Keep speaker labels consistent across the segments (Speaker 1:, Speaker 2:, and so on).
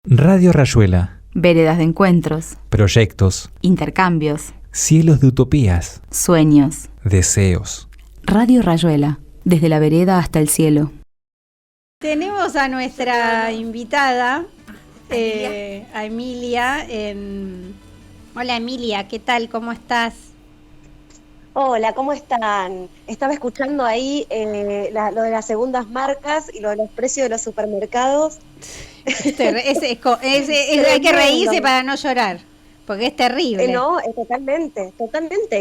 Speaker 1: Radio Rayuela.
Speaker 2: Veredas de encuentros,
Speaker 1: Proyectos.
Speaker 2: intercambios,
Speaker 1: Cielos de utopías.
Speaker 2: sueños.
Speaker 1: Deseos.
Speaker 2: Radio Rayuela, desde la vereda hasta el cielo.
Speaker 3: Tenemos a nuestra invitada, a Emilia. Hola Emilia, ¿qué tal? ¿Cómo estás?
Speaker 4: Hola, ¿cómo están? Estaba escuchando ahí lo de las segundas marcas y lo de los precios de los supermercados.
Speaker 3: Hay que reírse para no llorar, porque es terrible.
Speaker 4: No, totalmente.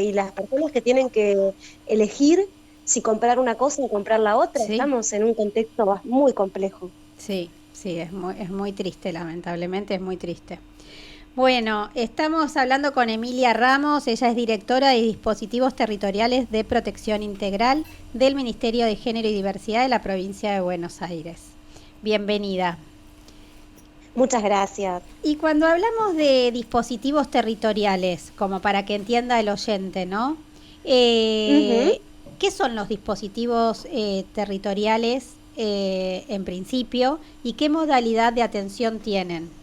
Speaker 4: Y las personas que tienen que elegir si comprar una cosa o comprar la otra,
Speaker 3: Sí.
Speaker 4: Estamos en un contexto muy complejo.
Speaker 3: Sí, es muy triste, lamentablemente es muy triste. Bueno, estamos hablando con Emilia Ramos, ella es directora de Dispositivos Territoriales de Protección Integral del Ministerio de Género y Diversidad de la provincia de Buenos Aires. Bienvenida.
Speaker 4: Muchas gracias.
Speaker 3: Y cuando hablamos de dispositivos territoriales, como para que entienda el oyente, ¿no? ¿Qué son los dispositivos territoriales en principio y qué modalidad de atención tienen?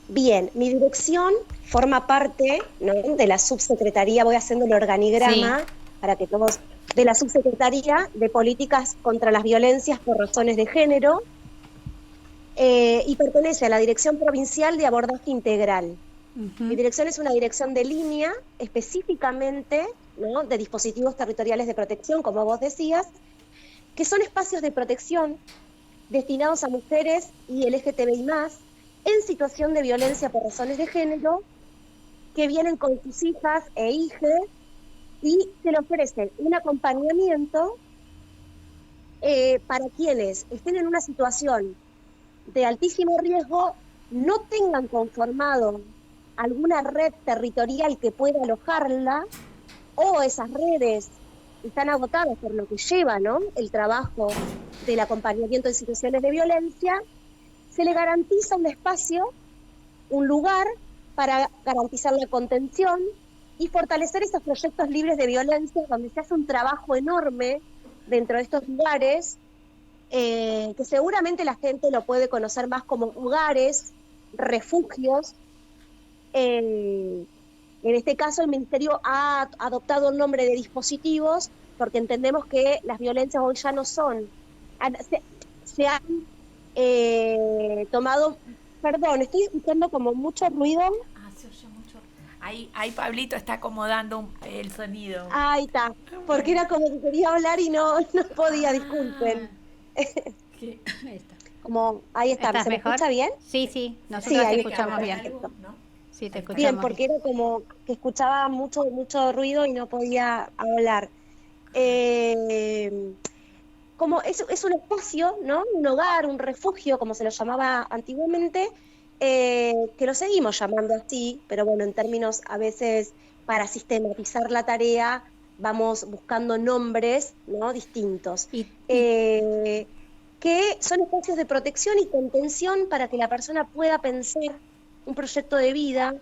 Speaker 4: Bien, mi dirección forma parte, ¿no?, de la subsecretaría, voy haciendo el organigrama para que todos, de la subsecretaría de Políticas contra las Violencias por Razones de Género, y pertenece a la Dirección Provincial de Abordaje Integral. Mi dirección es una dirección de línea, específicamente, ¿no?, de dispositivos territoriales de protección, como vos decías, que son espacios de protección destinados a mujeres y LGTBI+, en situación de violencia por razones de género, que vienen con sus hijas e hijes y se le ofrece un acompañamiento para quienes estén en una situación de altísimo riesgo, no tengan conformado alguna red territorial que pueda alojarla, o esas redes están agotadas por lo que lleva, ¿no?, el trabajo del acompañamiento en situaciones de violencia. Se le garantiza un espacio, un lugar para garantizar la contención y fortalecer esos proyectos libres de violencia, donde se hace un trabajo enorme dentro de estos lugares, que seguramente la gente lo puede conocer más como hogares, refugios. En este caso el Ministerio ha adoptado el nombre de dispositivos porque entendemos que las violencias hoy ya no son, se han tomado, perdón, estoy escuchando como mucho ruido.
Speaker 5: Se oye mucho. Ahí Pablito está acomodando el sonido.
Speaker 4: Ahí está, porque era como que quería hablar y no podía, disculpen.
Speaker 3: Ahí está.
Speaker 4: Como, ahí está, ¿se me escucha bien?
Speaker 3: Sí, nosotros te escuchamos bien.
Speaker 4: ¿No?
Speaker 3: Sí, te escuchamos
Speaker 4: bien, porque era como que escuchaba mucho ruido y no podía hablar. Como es un espacio, ¿no?, un hogar, un refugio, como se lo llamaba antiguamente, que lo seguimos llamando así, pero bueno, en términos a veces para sistematizar la tarea vamos buscando nombres, ¿no?, distintos, que son espacios de protección y contención para que la persona pueda pensar un proyecto de vida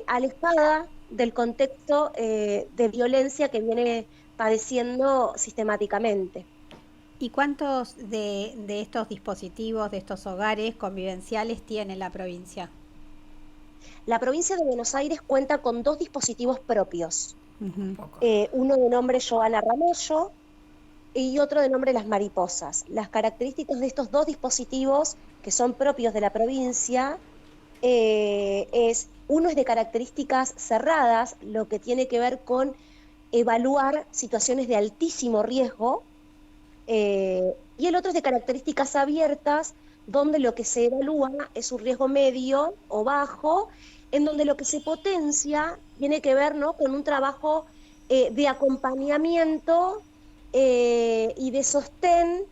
Speaker 4: alejada del contexto de violencia que viene padeciendo sistemáticamente.
Speaker 3: ¿Y cuántos de estos dispositivos, de estos hogares convivenciales tiene la provincia?
Speaker 4: La provincia de Buenos Aires cuenta con 2 dispositivos propios. Uno de nombre Joana Ramello y otro de nombre Las Mariposas. Las características de estos 2 dispositivos, que son propios de la provincia, uno es de características cerradas, lo que tiene que ver con evaluar situaciones de altísimo riesgo, y el otro es de características abiertas, donde lo que se evalúa es un riesgo medio o bajo, en donde lo que se potencia tiene que ver, ¿no?, con un trabajo de acompañamiento y de sostén,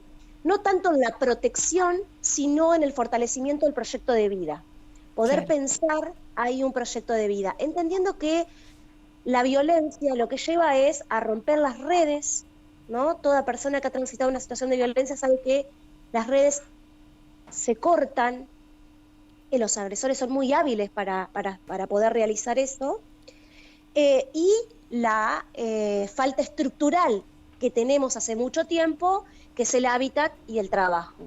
Speaker 4: no tanto en la protección, sino en el fortalecimiento del proyecto de vida. Poder pensar ahí un proyecto de vida, entendiendo que la violencia lo que lleva es a romper las redes, ¿no? Toda persona que ha transitado una situación de violencia sabe que las redes se cortan, que los agresores son muy hábiles para poder realizar eso, y la falta estructural que tenemos hace mucho tiempo, que es el hábitat y el trabajo.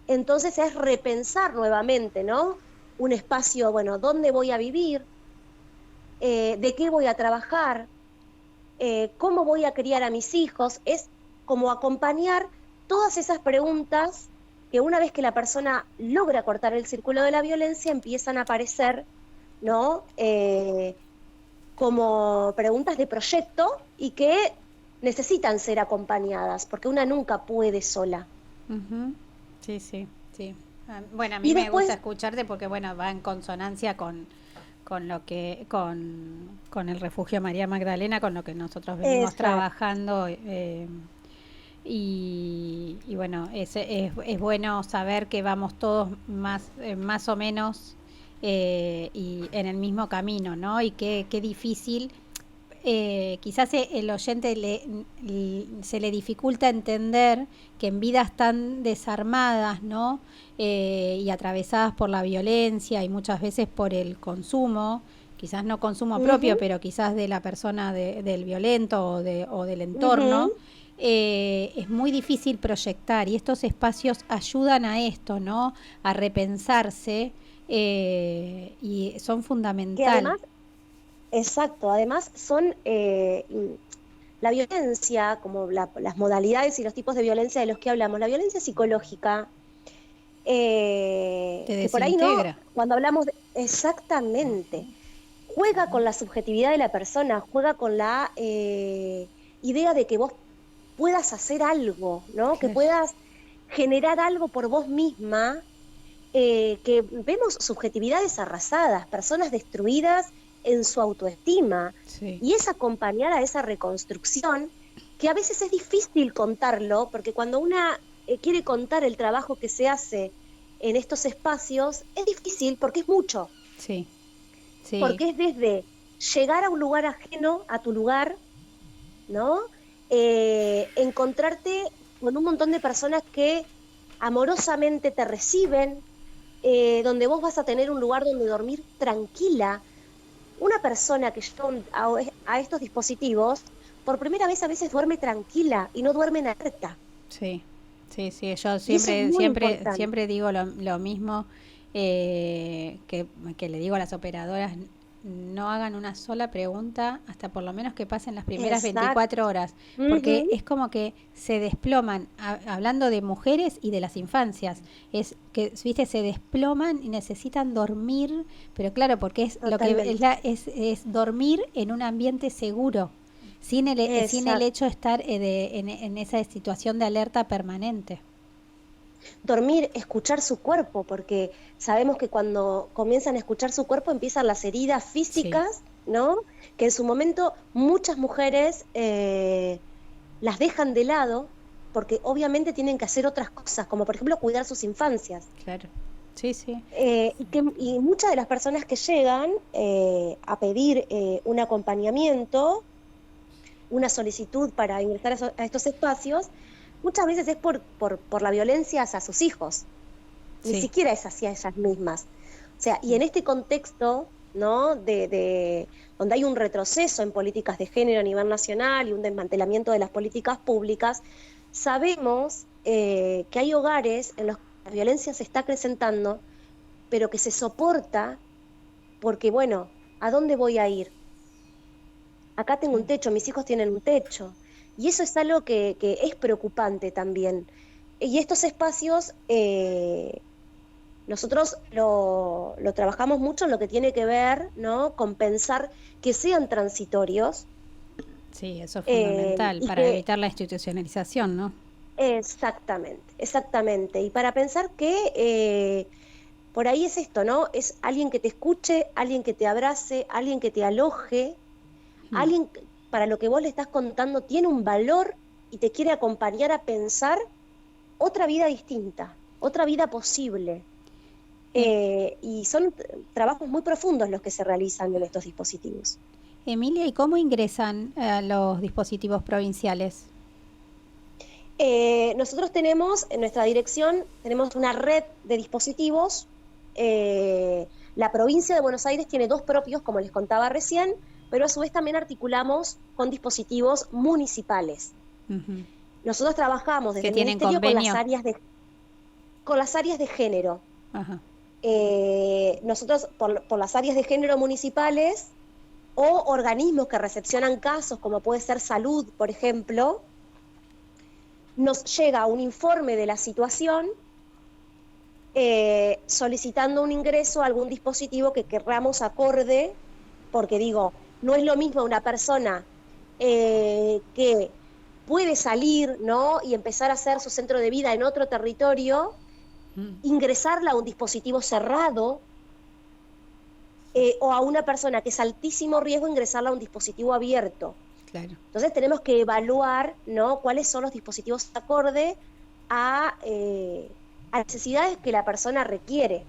Speaker 4: Entonces es repensar nuevamente, ¿no? Un espacio, bueno, ¿dónde voy a vivir? ¿De qué voy a trabajar? ¿Cómo voy a criar a mis hijos? Es como acompañar todas esas preguntas que una vez que la persona logra cortar el círculo de la violencia empiezan a aparecer, ¿no? Como preguntas de proyecto y que necesitan ser acompañadas, porque una nunca puede sola.
Speaker 3: Ujú. Sí, sí, sí. Bueno, a mí
Speaker 4: Y
Speaker 3: me
Speaker 4: después,
Speaker 3: gusta escucharte porque, bueno, va en consonancia con lo que, con el Refugio María Magdalena, con lo que nosotros venimos
Speaker 4: exacto.
Speaker 3: trabajando. Y bueno, es bueno saber que vamos todos más o menos y en el mismo camino, ¿no? Y qué difícil. Quizás el oyente se le dificulta entender que en vidas tan desarmadas, ¿no? Y atravesadas por la violencia y muchas veces por el consumo, quizás no consumo propio,
Speaker 4: Ujú,
Speaker 3: pero quizás de la persona del violento o del entorno,
Speaker 4: ujú.
Speaker 3: es muy difícil proyectar y estos espacios ayudan a esto, ¿no? A repensarse y son
Speaker 4: Que
Speaker 3: fundamental.
Speaker 4: además, exacto, además son la violencia, como las modalidades y los tipos de violencia de los que hablamos, la violencia psicológica,
Speaker 3: Te
Speaker 4: que por ahí no,
Speaker 3: desintegra.
Speaker 4: cuando hablamos exactamente, juega con la subjetividad de la persona, juega con la idea de que vos puedas hacer algo, ¿no? Que
Speaker 3: Claro.
Speaker 4: puedas generar algo por vos misma, que vemos subjetividades arrasadas, personas destruidas en su autoestima,
Speaker 3: Sí,
Speaker 4: y es acompañar a esa reconstrucción, que a veces es difícil contarlo, porque cuando una quiere contar el trabajo que se hace en estos espacios, es difícil porque es mucho,
Speaker 3: sí, sí,
Speaker 4: porque es desde llegar a un lugar ajeno a tu lugar, ¿no? Encontrarte con un montón de personas que amorosamente te reciben, donde vos vas a tener un lugar donde dormir tranquila. Una persona que llega a estos dispositivos, por primera vez a veces duerme tranquila y no duerme en alerta.
Speaker 3: sí, sí, sí. Yo
Speaker 4: Y eso es
Speaker 3: siempre,
Speaker 4: muy
Speaker 3: siempre,
Speaker 4: importante.
Speaker 3: siempre digo lo mismo que le digo a las operadoras, no hagan una sola pregunta hasta por lo menos que pasen las primeras
Speaker 4: Exacto.
Speaker 3: 24 horas, porque
Speaker 4: Ujú.
Speaker 3: es como que se desploman, hablando de mujeres y de las infancias, es que, viste, se desploman y necesitan dormir, pero claro, porque es lo que es,
Speaker 4: Totalmente.
Speaker 3: es dormir en un ambiente seguro. Sin el
Speaker 4: Exacto.
Speaker 3: hecho de estar en esa situación de alerta permanente.
Speaker 4: Dormir, escuchar su cuerpo, porque sabemos que cuando comienzan a escuchar su cuerpo empiezan las heridas
Speaker 3: Sí,
Speaker 4: físicas, ¿no? Que en su momento muchas mujeres las dejan de lado porque obviamente tienen que hacer otras cosas, como por ejemplo cuidar sus infancias.
Speaker 3: claro. Sí, sí.
Speaker 4: Y muchas de las personas que llegan a pedir un acompañamiento, una solicitud para ingresar a estos espacios, muchas veces es por la violencia hacia sus hijos, ni
Speaker 3: Sí,
Speaker 4: siquiera es hacia ellas mismas. O sea, y
Speaker 3: sí.
Speaker 4: en este contexto, ¿no? Donde hay un retroceso en políticas de género a nivel nacional y un desmantelamiento de las políticas públicas, sabemos que hay hogares en los que la violencia se está acrecentando, pero que se soporta porque, bueno, ¿a dónde voy a ir? Acá tengo un
Speaker 3: Sí.
Speaker 4: techo, mis hijos tienen un techo. Y eso es algo que es preocupante también. Y estos espacios, nosotros lo trabajamos mucho en lo que tiene que ver, ¿no? Con pensar que sean transitorios
Speaker 3: Sí, eso es fundamental
Speaker 4: y
Speaker 3: para
Speaker 4: que,
Speaker 3: evitar la institucionalización, ¿no?
Speaker 4: exactamente, exactamente. Y para pensar que por ahí es esto, ¿no? Es alguien que te escuche, alguien que te abrace, alguien que te aloje,
Speaker 3: Mm.
Speaker 4: alguien para lo que vos le estás contando tiene un valor y te quiere acompañar a pensar otra vida distinta, otra vida posible.
Speaker 3: Eh,
Speaker 4: Y son trabajos muy profundos los que se realizan en estos dispositivos.
Speaker 3: Emilia, ¿y cómo ingresan a los dispositivos provinciales?
Speaker 4: Nosotros tenemos, en nuestra dirección, tenemos una red de dispositivos. La provincia de Buenos Aires tiene 2 propios, como les contaba recién, pero a su vez también articulamos con dispositivos municipales.
Speaker 3: Ujú.
Speaker 4: Nosotros trabajamos desde
Speaker 3: ¿Que
Speaker 4: el
Speaker 3: tienen
Speaker 4: Ministerio con las
Speaker 3: convenio?
Speaker 4: áreas de... con las áreas de género.
Speaker 3: Ajá.
Speaker 4: Nosotros, por las áreas de género municipales o organismos que recepcionan casos, como puede ser salud, por ejemplo, nos llega un informe de la situación solicitando un ingreso a algún dispositivo que querramos acorde, porque digo, no es lo mismo una persona que puede salir, ¿no?, y empezar a hacer su centro de vida en otro territorio, ingresarla a un dispositivo cerrado, o a una persona que es altísimo riesgo ingresarla a un dispositivo abierto.
Speaker 3: Claro.
Speaker 4: Entonces tenemos que evaluar, ¿no?, cuáles son los dispositivos acorde a necesidades que la persona requiere.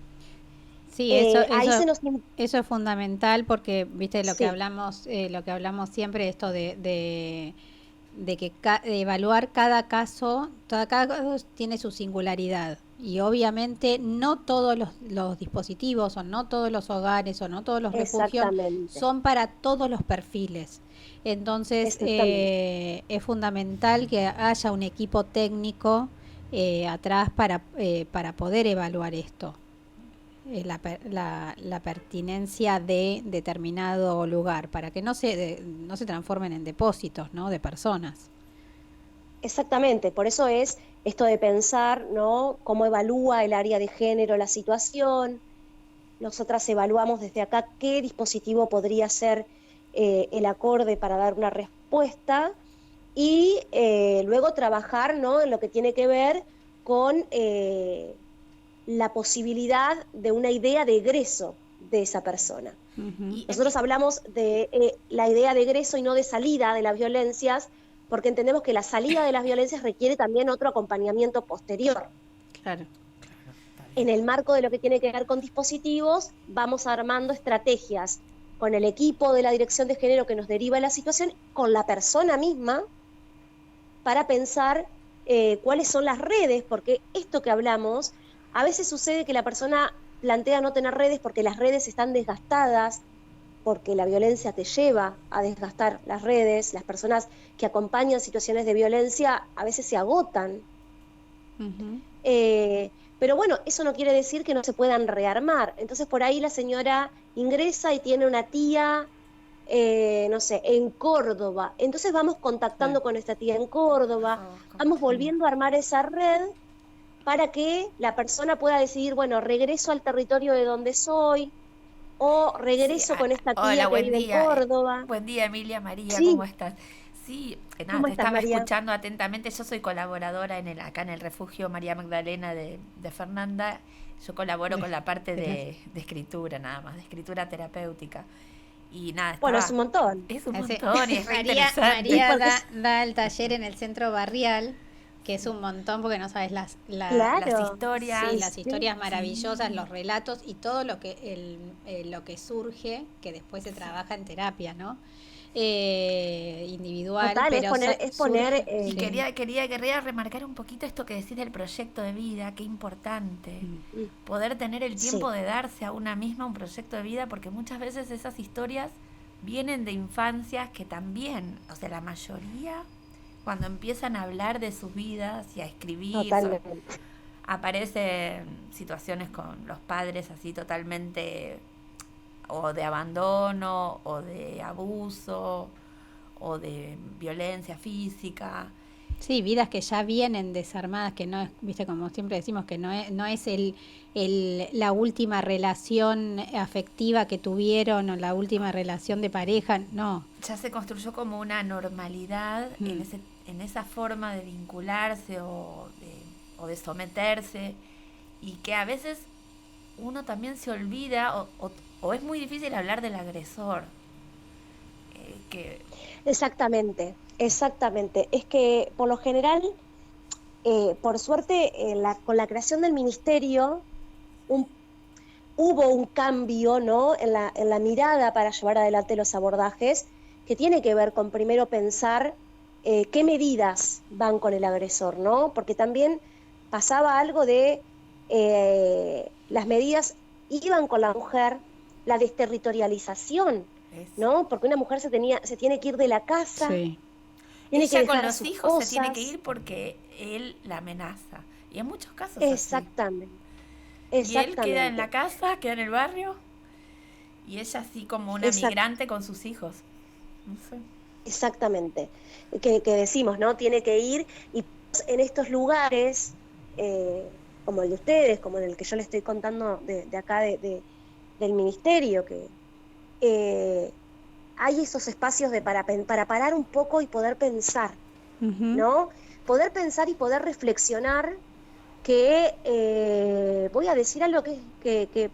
Speaker 3: Sí,
Speaker 4: Ahí se nos...
Speaker 3: eso es fundamental porque, viste, lo
Speaker 4: Sí.
Speaker 3: que hablamos siempre, esto de que de evaluar cada caso tiene su singularidad y obviamente no todos los dispositivos o no todos los hogares o no todos los refugios
Speaker 4: Exactamente.
Speaker 3: son para todos los perfiles. Entonces
Speaker 4: Exactamente.
Speaker 3: es fundamental que haya un equipo técnico atrás para poder evaluar esto. La pertinencia de determinado lugar para que no se transformen en depósitos, ¿no?, de personas.
Speaker 4: Exactamente, por eso es esto de pensar, ¿no?, cómo evalúa el área de género la situación. Nosotras evaluamos desde acá qué dispositivo podría ser el acorde para dar una respuesta y luego trabajar, ¿no?, en lo que tiene que ver con la posibilidad de una idea de egreso de esa persona.
Speaker 3: Uh-huh.
Speaker 4: Nosotros hablamos de la idea de egreso y no de salida de las violencias, porque entendemos que la salida de las violencias requiere también otro acompañamiento posterior.
Speaker 3: Claro.
Speaker 4: En el marco de lo que tiene que ver con dispositivos, vamos armando estrategias con el equipo de la Dirección de Género que nos deriva de la situación, con la persona misma, para pensar cuáles son las redes, porque esto que hablamos, a veces sucede que la persona plantea no tener redes porque las redes están desgastadas, porque la violencia te lleva a desgastar las redes, las personas que acompañan situaciones de violencia a veces se agotan.
Speaker 3: Uh-huh.
Speaker 4: Pero bueno, eso no quiere decir que no se puedan rearmar. Entonces por ahí la señora ingresa y tiene una tía, no sé, en Córdoba. Entonces vamos contactando con esta tía en Córdoba, vamos volviendo a armar esa red para que la persona pueda decidir, bueno, regreso al territorio de donde soy, o regreso con esta tía
Speaker 5: hola,
Speaker 4: que vive en Córdoba.
Speaker 5: Buen día, Emilia, María,
Speaker 4: Sí.
Speaker 5: ¿cómo estás? Sí, nada,
Speaker 4: ¿Cómo
Speaker 5: te
Speaker 4: estás,
Speaker 5: estaba
Speaker 4: María?
Speaker 5: escuchando atentamente. Yo soy colaboradora acá en el refugio María Magdalena de Fernanda. Yo colaboro con la parte de escritura, nada más, de escritura terapéutica. Y nada,
Speaker 4: Bueno, es un montón.
Speaker 5: es un montón y es re
Speaker 3: María
Speaker 5: interesante.
Speaker 3: da el taller en el centro barrial, que es un montón porque no sabes
Speaker 4: Claro.
Speaker 5: Las historias.
Speaker 3: sí, las
Speaker 4: Sí,
Speaker 3: historias maravillosas, los relatos y todo lo que surge, que después se trabaja en terapia, ¿no? Individual,
Speaker 4: Total,
Speaker 3: pero
Speaker 4: es poner
Speaker 5: Y
Speaker 3: sí.
Speaker 5: quería remarcar un poquito esto que decís del proyecto de vida, qué importante. Poder tener el tiempo
Speaker 4: Sí.
Speaker 5: de darse a una misma un proyecto de vida, porque muchas veces esas historias vienen de infancias que también, o sea, la mayoría, cuando empiezan a hablar de sus vidas y a escribir,
Speaker 4: Totalmente.
Speaker 5: aparecen situaciones con los padres así totalmente o de abandono o de abuso o de violencia física.
Speaker 3: Sí, vidas que ya vienen desarmadas, que no es, viste, como siempre decimos, que no es la última relación afectiva que tuvieron o la última relación de pareja, no.
Speaker 5: Ya se construyó como una normalidad en esa forma de vincularse o de someterse, y que a veces uno también se olvida o es muy difícil hablar del agresor.
Speaker 4: Exactamente. Es que por lo general, por suerte, con la creación del ministerio, hubo un cambio, ¿no?, en la mirada para llevar adelante los abordajes, que tiene que ver con primero pensar qué medidas van con el agresor, ¿no? Porque también pasaba algo de las medidas iban con la mujer, la desterritorialización, ¿no? Porque una mujer se tiene que ir de la casa,
Speaker 3: Sí.
Speaker 4: tiene que
Speaker 5: Ella
Speaker 4: dejar
Speaker 5: con
Speaker 4: a
Speaker 5: los
Speaker 4: sus
Speaker 5: hijos
Speaker 4: cosas.
Speaker 5: se tiene que ir porque él la amenaza. Y en muchos casos es así.
Speaker 4: Exactamente.
Speaker 5: Y él queda en
Speaker 4: Exactamente.
Speaker 5: la casa, queda en el barrio, y ella así como una migrante con sus hijos. No sé.
Speaker 4: Exactamente. Que decimos, ¿no? Tiene que ir y en estos lugares, como el de ustedes, como el que yo le estoy contando de acá del ministerio, que hay esos espacios para parar un poco y poder pensar, ¿no? Poder pensar y poder reflexionar que voy a decir algo que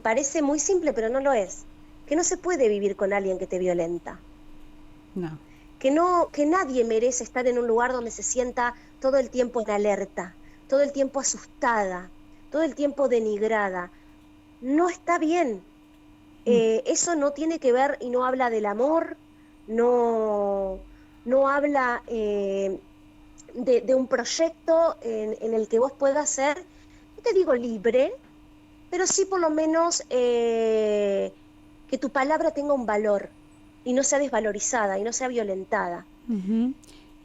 Speaker 4: parece muy simple, pero no lo es. Que no se puede vivir con alguien que te violenta.
Speaker 2: No.
Speaker 4: Que nadie merece estar en un lugar donde se sienta todo el tiempo en alerta, todo el tiempo asustada, todo el tiempo denigrada. No está bien. Eso no tiene que ver y no habla del amor, no habla de un proyecto en el que vos puedas ser, no te digo libre, pero sí por lo menos que tu palabra tenga un valor y no sea desvalorizada y no sea violentada.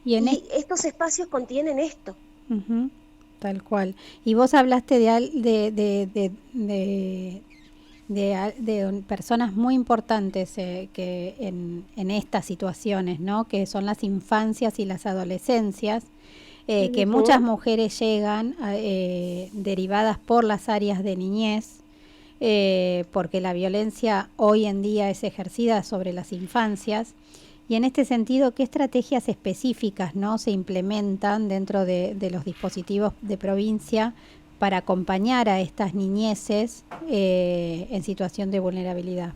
Speaker 4: Y estos espacios contienen esto.
Speaker 3: Tal cual. Y vos hablaste de personas muy importantes que en estas situaciones, ¿no? Que son las infancias y las adolescencias, que muchas mujeres llegan derivadas por las áreas de niñez, porque la violencia hoy en día es ejercida sobre las infancias. Y en este sentido, ¿qué estrategias específicas, ¿no?, se implementan dentro de los dispositivos de provincia para acompañar a estas niñeces en situación de vulnerabilidad?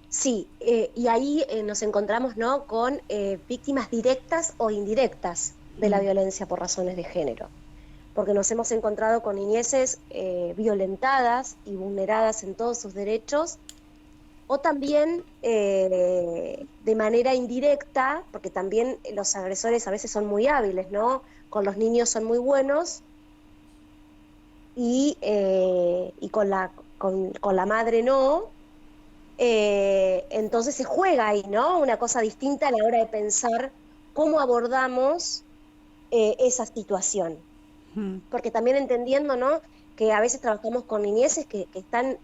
Speaker 4: Sí, y ahí nos encontramos, ¿no?, con víctimas directas o indirectas de la violencia por razones de género, porque nos hemos encontrado con niñeces violentadas y vulneradas en todos sus derechos, o también de manera indirecta, porque también los agresores a veces son muy hábiles, ¿no? Con los niños son muy buenos y con la madre no. Entonces se juega ahí, ¿no? Una cosa distinta a la hora de pensar cómo abordamos esa situación. Porque también entendiendo, ¿no?, que a veces trabajamos con niñeces que están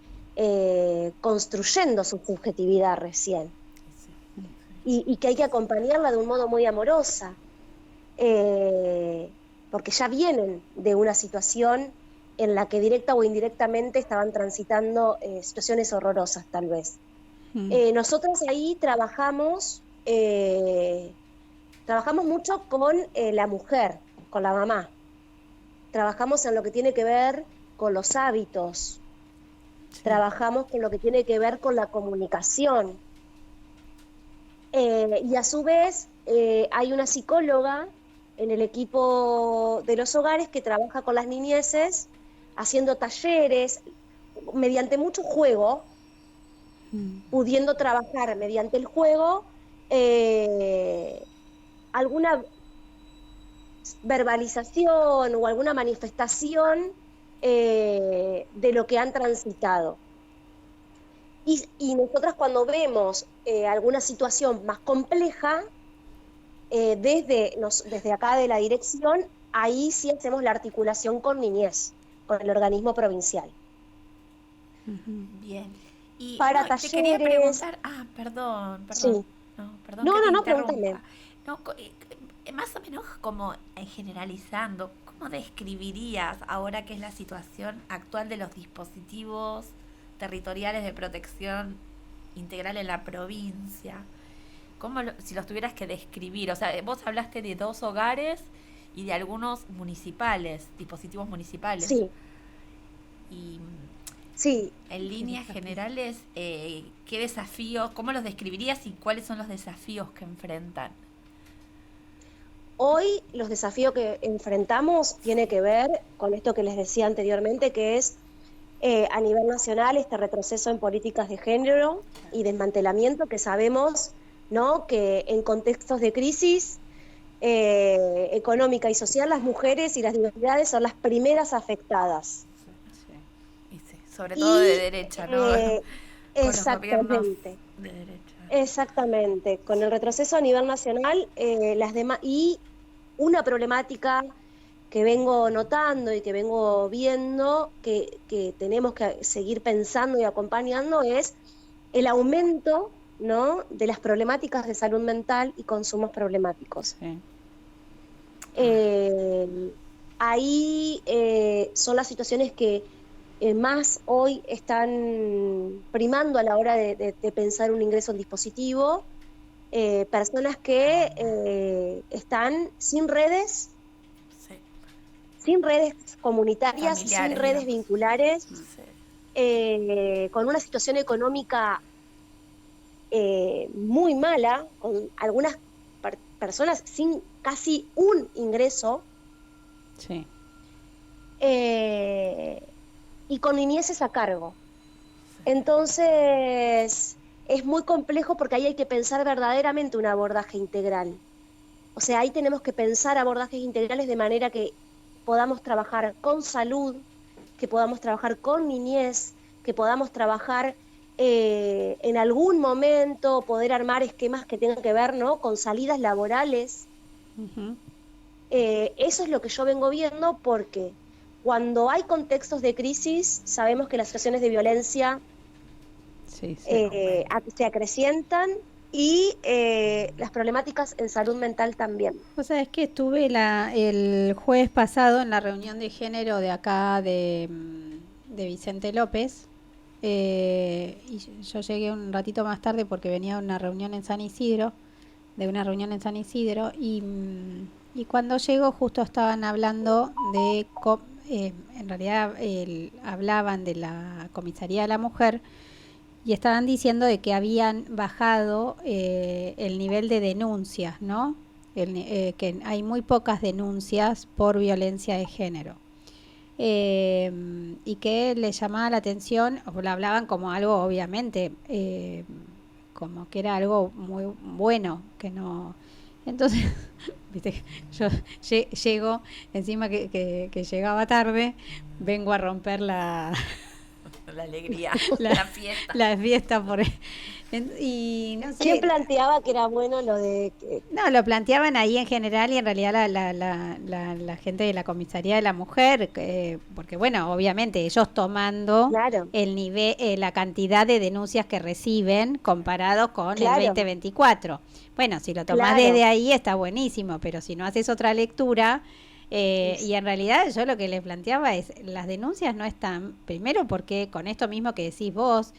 Speaker 4: construyendo su subjetividad recién, y que hay que acompañarla de un modo muy amorosa, porque ya vienen de una situación en la que directa o indirectamente estaban transitando situaciones horrorosas tal vez. Nosotros ahí trabajamos mucho con la mujer, con la mamá. Trabajamos en lo que tiene que ver con los hábitos. Trabajamos con lo que tiene que ver con la comunicación. Y a su vez hay una psicóloga en el equipo de los hogares que trabaja con las niñeces, haciendo talleres, mediante mucho juego, pudiendo trabajar mediante el juego alguna verbalización o alguna manifestación de lo que han transitado. Y nosotras cuando vemos alguna situación más compleja, desde acá de la dirección, ahí sí hacemos la articulación con niñez, con el organismo provincial.
Speaker 5: Bien. Y
Speaker 4: para
Speaker 5: te
Speaker 4: talleres...
Speaker 5: quería preguntar, perdón.
Speaker 4: Sí.
Speaker 5: Perdón que te interrumpa.
Speaker 4: Pregúntame.
Speaker 5: Más o menos como generalizando, ¿cómo describirías ahora que es la situación actual de los dispositivos territoriales de protección integral en la provincia? Si los tuvieras que describir, o sea, vos hablaste de 2 hogares y de algunos municipales, dispositivos municipales.
Speaker 4: Sí.
Speaker 5: Y
Speaker 4: sí.
Speaker 5: En líneas generales, ¿qué desafíos, cómo los describirías y cuáles son los desafíos que enfrentan?
Speaker 4: Hoy los desafíos que enfrentamos tiene que ver con esto que les decía anteriormente, que es a nivel nacional este retroceso en políticas de género y desmantelamiento, que sabemos, ¿no?, que en contextos de crisis económica y social las mujeres y las diversidades son las primeras afectadas.
Speaker 5: Sí, sobre todo de derecha, ¿no?
Speaker 4: Exactamente.
Speaker 5: De derecha.
Speaker 4: Exactamente. Con el retroceso a nivel nacional, las demás, y una problemática que vengo notando y que vengo viendo que tenemos que seguir pensando y acompañando es el aumento, ¿no?, de las problemáticas de salud mental y consumos problemáticos.
Speaker 3: Sí.
Speaker 4: Ahí son las situaciones que más hoy están primando a la hora de pensar un ingreso en dispositivo. Personas que están sin redes comunitarias,
Speaker 5: Familiares,
Speaker 4: sin redes
Speaker 5: digamos.
Speaker 4: vinculares,
Speaker 5: Sí.
Speaker 4: con una situación económica muy mala, con algunas personas sin casi un ingreso,
Speaker 3: Sí.
Speaker 4: y con niñeces a cargo. Entonces es muy complejo porque ahí hay que pensar verdaderamente un abordaje integral. O sea, ahí tenemos que pensar abordajes integrales de manera que podamos trabajar con salud, que podamos trabajar con niñez, que podamos trabajar en algún momento, poder armar esquemas que tengan que ver, ¿no?, con salidas laborales.
Speaker 3: Ujú.
Speaker 4: Eso es lo que yo vengo viendo, porque cuando hay contextos de crisis, sabemos que las situaciones de violencia
Speaker 3: Sí, sí.
Speaker 4: se acrecientan y las problemáticas en salud mental también.
Speaker 3: O sea, es que estuve el jueves pasado en la reunión de género de acá de Vicente López, y yo llegué un ratito más tarde porque venía de una reunión en San Isidro, y cuando llego justo estaban hablando en realidad hablaban de la comisaría de la mujer, y estaban diciendo de que habían bajado el nivel de denuncias, ¿no? Que hay muy pocas denuncias por violencia de género. Y que le llamaba la atención, o lo hablaban como algo, obviamente, como que era algo muy bueno, que no... Entonces, viste, yo llego, encima que llegaba tarde, vengo a romper la
Speaker 5: alegría,
Speaker 3: la
Speaker 5: fiesta.
Speaker 3: La fiesta y no sé.
Speaker 4: ¿Quién planteaba que era bueno lo de que...
Speaker 3: No, lo planteaban ahí en general, y en realidad la gente de la comisaría de la mujer, porque bueno, obviamente ellos tomando
Speaker 4: Claro.
Speaker 3: el nivel, la cantidad de denuncias que reciben comparados con
Speaker 4: Claro.
Speaker 3: el 2024. Bueno, si lo tomás
Speaker 4: Claro.
Speaker 3: desde ahí está buenísimo, pero si no haces otra lectura, y en realidad yo lo que les planteaba es, las denuncias no están, primero porque con esto mismo que decís vos,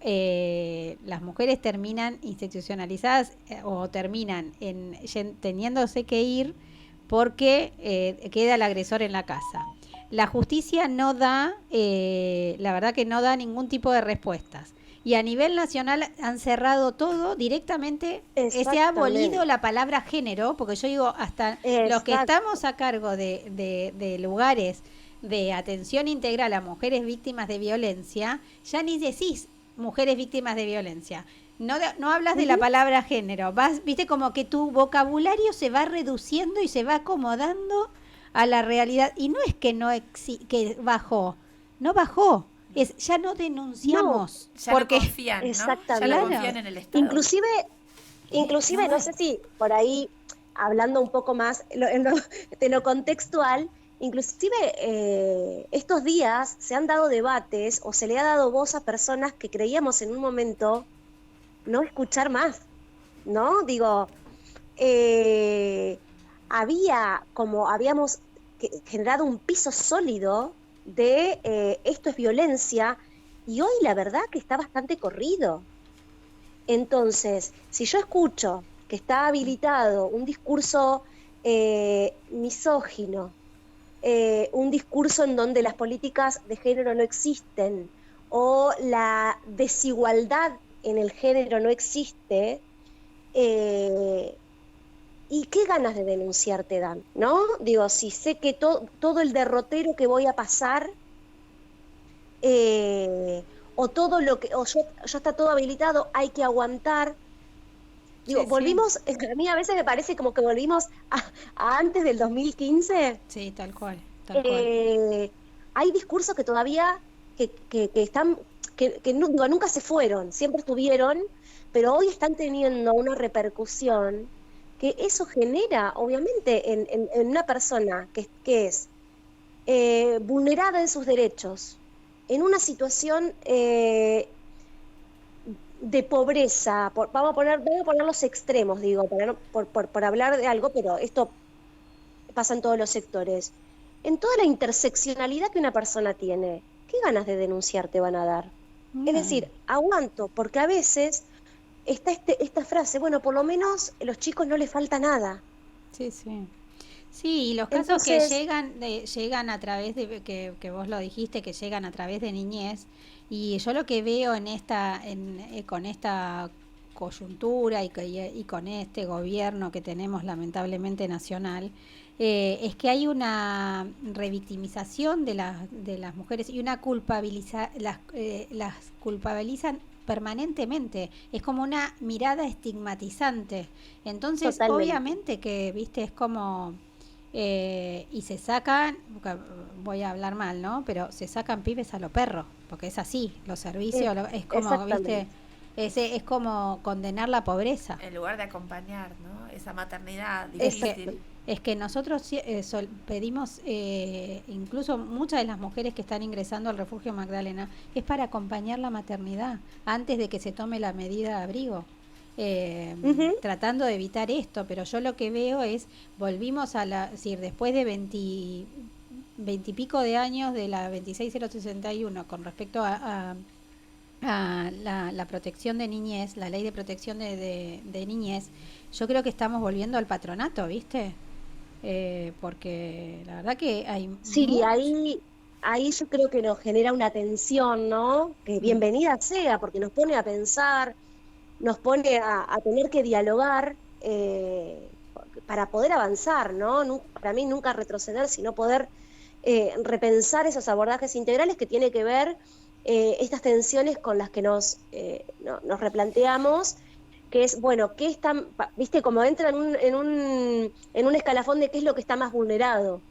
Speaker 3: las mujeres terminan institucionalizadas, o terminan teniéndose que ir porque queda el agresor en la casa. La justicia no da, la verdad que no da ningún tipo de respuestas. Y a nivel nacional han cerrado todo directamente. Se ha abolido la palabra género, porque yo digo, hasta los que estamos a cargo de lugares de atención integral a mujeres víctimas de violencia, ya ni decís mujeres víctimas de violencia. No hablas de la palabra género. Viste, como que tu vocabulario se va reduciendo y se va acomodando a la realidad. Y no es que que bajó, no bajó. Ya no denunciamos,
Speaker 5: no, ya
Speaker 3: porque
Speaker 5: no confían, ¿no?
Speaker 4: Exactamente.
Speaker 5: Ya no confían en el Estado.
Speaker 4: Inclusive no sé si por ahí, hablando un poco más de lo contextual, inclusive estos días se han dado debates o se le ha dado voz a personas que creíamos en un momento no escuchar más, ¿no? Digo, habíamos generado un piso sólido de esto es violencia, y hoy la verdad que está bastante corrido. Entonces, si yo escucho que está habilitado un discurso misógino, un discurso en donde las políticas de género no existen, o la desigualdad en el género no existe, ¿y qué ganas de denunciar te dan? ¿No? Digo, si sé que todo el derrotero que voy a pasar, o todo lo que, o ya está todo habilitado, hay que aguantar. Digo, volvimos, a mí a veces me parece como que volvimos a antes del 2015.
Speaker 3: Sí, tal cual.
Speaker 4: Hay discursos que todavía que están, que nunca se fueron, siempre estuvieron, pero hoy están teniendo una repercusión que eso genera, obviamente, en una persona que es vulnerada en sus derechos, en una situación de pobreza, vamos a poner los extremos, digo, por hablar de algo, pero esto pasa en todos los sectores. En toda la interseccionalidad que una persona tiene, ¿qué ganas de denunciar te van a dar? Es decir, aguanto, porque a veces está esta frase, bueno, por lo menos a los chicos no les falta nada.
Speaker 3: Sí, sí. Sí, y los casos
Speaker 4: Entonces,
Speaker 3: que llegan a través de, que vos lo dijiste, que llegan a través de niñez, y yo lo que veo con esta coyuntura y con este gobierno que tenemos lamentablemente nacional, es que hay una revictimización de las mujeres y una las culpabilizan permanentemente, es como una mirada estigmatizante. Entonces,
Speaker 4: totalmente.
Speaker 3: obviamente que, viste, es como y se sacan, voy a hablar mal, ¿no? Pero se sacan pibes a lo perro, porque es así, los servicios, es como, viste, es como condenar la pobreza.
Speaker 5: En lugar de acompañar, ¿no? Esa maternidad
Speaker 3: Es
Speaker 5: difícil.
Speaker 3: que nosotros pedimos, incluso muchas de las mujeres que están ingresando al refugio Magdalena, es para acompañar la maternidad antes de que se tome la medida de abrigo. Tratando de evitar esto, pero yo lo que veo es, volvimos es decir, después de 20 y pico de años de la 26061 con respecto a la protección de niñez, la ley de protección de niñez, yo creo que estamos volviendo al patronato, ¿viste? Porque la verdad que hay...
Speaker 4: Sí, ahí yo creo que nos genera una tensión, ¿no? Que bienvenida sea, porque nos pone a pensar, nos pone a tener que dialogar para poder avanzar, ¿no? Para mí nunca retroceder, sino poder repensar esos abordajes integrales que tiene que ver estas tensiones con las que nos replanteamos, que es, bueno, ¿qué están, viste, como entra en un escalafón de qué es lo que está más vulnerado?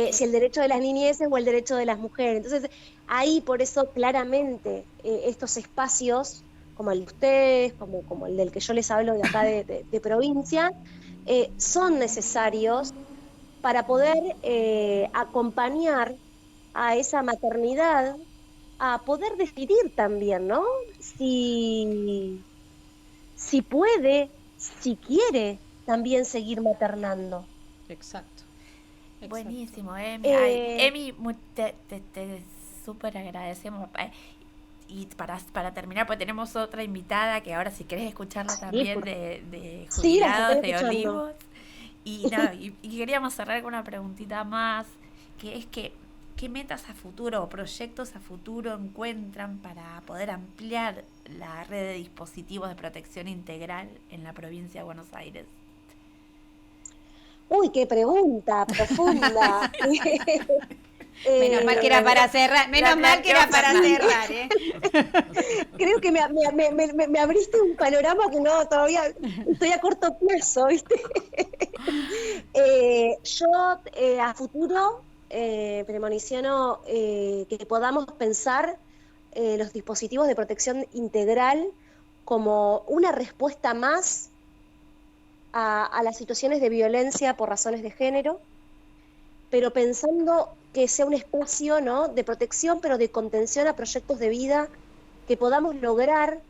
Speaker 4: Si el derecho de las niñeces o el derecho de las mujeres. Entonces, ahí por eso claramente estos espacios, como el de ustedes, como el del que yo les hablo de acá de provincia, son necesarios para poder acompañar a esa maternidad a poder decidir también, ¿no? Si puede, si quiere también seguir maternando.
Speaker 3: Exacto.
Speaker 5: Buenísimo, Emi. Emi, te súper agradecemos. Y para terminar, pues tenemos otra invitada que ahora si querés escucharla también de jubilados de Olivos. Y queríamos cerrar con una preguntita más, que es que ¿qué metas a futuro o proyectos a futuro encuentran para poder ampliar la red de dispositivos de protección integral en la provincia de Buenos Aires?
Speaker 4: Uy, qué pregunta profunda.
Speaker 3: Menos mal que era para cerrar, ¿eh?
Speaker 4: Creo que me abriste un panorama que no, todavía estoy a corto plazo, ¿viste? Yo a futuro premoniciono que podamos pensar los dispositivos de protección integral como una respuesta más a las situaciones de violencia por razones de género, pero pensando que sea un espacio, ¿no?, de protección, pero de contención a proyectos de vida, que podamos lograr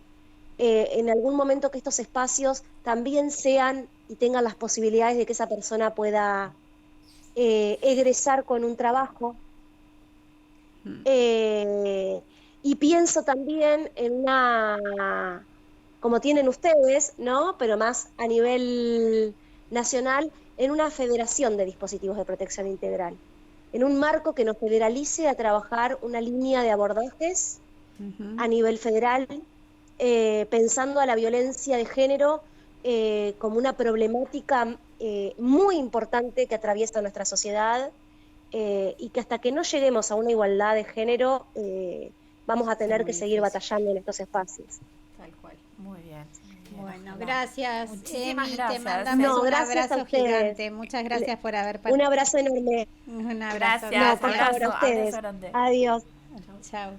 Speaker 4: en algún momento que estos espacios también sean y tengan las posibilidades de que esa persona pueda egresar con un trabajo. Y pienso también en una, como tienen ustedes, ¿no?, pero más a nivel nacional, en una federación de dispositivos de protección integral, en un marco que nos federalice a trabajar una línea de abordajes a nivel federal, pensando a la violencia de género como una problemática muy importante que atraviesa nuestra sociedad y que hasta que no lleguemos a una igualdad de género vamos a tener que seguir batallando en estos espacios.
Speaker 5: Tal cual. Muy bien.
Speaker 3: Bueno, gracias.
Speaker 5: Muchísimas
Speaker 3: Emi,
Speaker 5: gracias.
Speaker 3: te mandamos un
Speaker 4: gracias
Speaker 3: abrazo
Speaker 4: a ustedes.
Speaker 3: gigante. Muchas gracias por haber
Speaker 4: Un
Speaker 3: participado.
Speaker 4: abrazo enorme.
Speaker 3: Un abrazo.
Speaker 5: Gracias.
Speaker 4: No, por favor, a ustedes.
Speaker 5: Abrazo grande.
Speaker 4: Adiós.
Speaker 3: Chao.